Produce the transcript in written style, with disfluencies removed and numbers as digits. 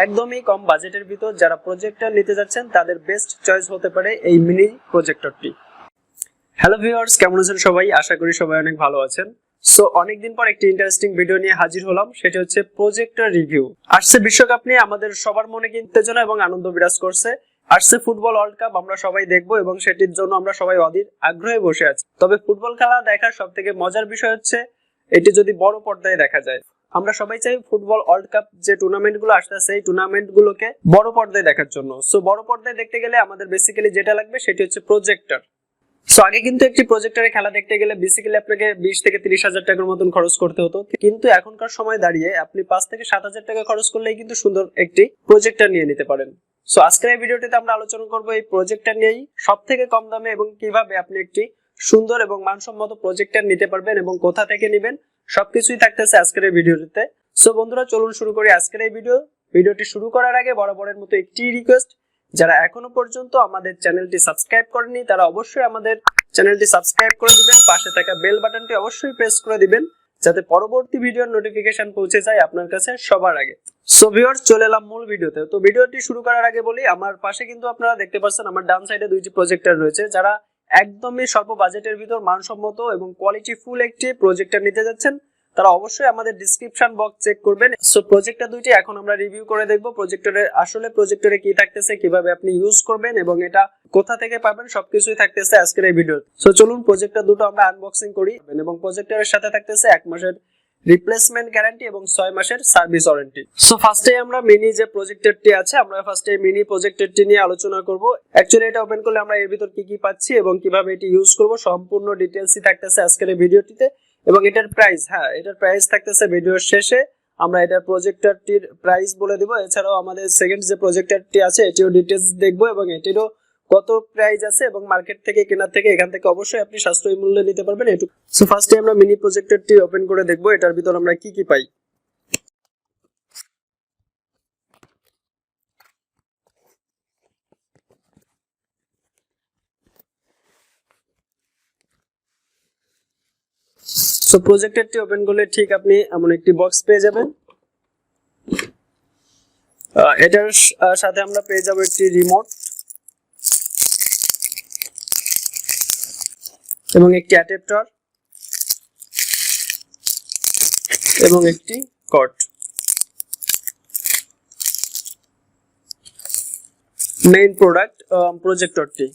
একদমই কম বাজেটের ভিতর যারা প্রজেক্টর নিতে যাচ্ছেন তাদের বেস্ট চয়েস হতে পারে এই মিনি প্রজেক্টরটি। হ্যালো ভিউয়ার্স, কেমন আছেন সবাই? আশা করি সবাই অনেক ভালো আছেন। সো অনেকদিন পর একটি ইন্টারেস্টিং ভিডিও নিয়ে হাজির হলাম, সেটা হচ্ছে প্রজেক্টর রিভিউ। আসছে বিশ্বকাপ নিয়ে আমাদের সবার মনে কি উত্তেজনা এবং আনন্দ বিরাজ করছে। আসছে ফুটবল ওয়ার্ল্ড কাপ, আমরা সবাই দেখবো এবং সেটির জন্য আমরা সবাই অধীর আগ্রহে বসে আছি। তবে ফুটবল খেলা দেখার সব থেকে মজার বিষয় হচ্ছে এটি যদি বড় পর্দায় দেখা যায়। আমরা সবাই চাই ফুটবল ওয়ার্ল্ড কাপ যে টুর্নামেন্ট গুলো আসতেছে এই টুর্নামেন্ট গুলোকে বড় পর্দায় দেখার জন্য। সো বড় পর্দায় দেখতে গেলে আমাদের বেসিক্যালি যেটা লাগবে সেটি হচ্ছে প্রজেক্টর। সো আগে কিন্তু একটি প্রজেক্টরে খেলা দেখতে গেলে বেসিক্যালি আপনাকে 20 থেকে 30 হাজার টাকার মতন খরচ করতে হতো, কিন্তু এখনকার সময় দাঁড়িয়ে আপনি 5 থেকে 7 হাজার টাকা খরচ করলেই কিন্তু সুন্দর একটি প্রজেক্টর নিয়ে নিতে পারেন। সো আজকের এই ভিডিওটিতে আমরা আলোচনা করব এই প্রজেক্টর নিয়েই সব থেকে কম দামে এবং কিভাবে আপনি একটি সুন্দর এবং মানসম্মত প্রজেক্টর নিতে পারবেন এবং কোথা থেকে নেবেন সবকিছুই থাকতেছে আজকের এই ভিডিওটিতে। সো বন্ধুরা, চলুন শুরু করি আজকের এই ভিডিওটি শুরু করার আগে বরাবরের মতো একটি রিকোয়েস্ট, যারা এখনো পর্যন্ত আমাদের চ্যানেলটি সাবস্ক্রাইব করেননি তারা অবশ্যই আমাদের চ্যানেলটি সাবস্ক্রাইব করে দিবেন, পাশে থাকা বেল বাটনটি অবশ্যই প্রেস করে দিবেন যাতে পরবর্তী ভিডিওর নোটিফিকেশন পৌঁছে যায় আপনার কাছে সবার আগে। সো ভিউয়ার্স, চলে এলাম মূল ভিডিওতে। তো ভিডিওটি শুরু করার আগে বলি, আমার পাশে কিন্তু আপনারা দেখতে পাচ্ছেন আমার ডান সাইডে দুইটি প্রজেক্টর রয়েছে। যারা একদমই স্বল্প বাজেটের ভিতর মানসম্মত এবং কোয়ালিটি ফুল একটি প্রজেক্টর নিতে যাচ্ছেন তারা অবশ্যই আমাদের ডেসক্রিপশন বক্স চেক করবেন। সো প্রজেক্টর দুইটি এখন আমরা রিভিউ করে দেখব, প্রজেক্টরে কি থাকতেছে, কিভাবে আপনি ইউজ করবেন এবং এটা কোথা থেকে পাবেন সবকিছুই থাকতেছে আজকের এই ভিডিও। সো চলুন প্রজেক্টর দুটো আমরা আনবক্সিং করি এবং প্রজেক্টরের সাথে থাকতেছে 1 মাসের রিপ্লেসমেন্ট গ্যারান্টি এবং 6 মাসের সার্ভিস ওয়ারেন্টি। সো ফার্স্টে আমরা মিনি যে প্রজেক্টরটি আছে আমরা ফার্স্টে মিনি প্রজেক্টরটি নিয়ে আলোচনা করব। অ্যাকচুয়ালি এটা ওপেন করলে আমরা এর ভিতর কি কি পাচ্ছি এবং কিভাবে এটি ইউজ করব সম্পূর্ণ ডিটেইলসই থাকতেছে আজকের এই ভিডিওটিতে। এবং এটার প্রাইস, এটার প্রাইস থাকতেছে ভিডিওর শেষে। আমরা এটার প্রজেক্টরটির প্রাইস বলে দিব, এছাড়াও আমাদের সেকেন্ড যে প্রজেক্টরটি আছে এটিও ডিটেইলস দেখব এবং এটিরও কত প্রাইস আছে এবং মার্কেট থেকে কেনার থেকে এখান থেকে অবশ্যই আপনি সাশ্রয়ী মূল্যে নিতে পারবেন এটুকু। সো ফার্স্টে আমরা মিনি প্রজেক্টরটি ওপেন করে দেখব এটার ভিতর আমরা কি কি পাই। সো প্রজেক্টরটি ওপেন করলে ঠিক আপনি এমন একটি বক্স পেয়ে যাবেন। এটার সাথে আমরা পেয়ে যাব একটি রিমোট এবং একটি অ্যাডাপ্টার এবং একটি কর্ড। Main product প্রজেক্টরটি।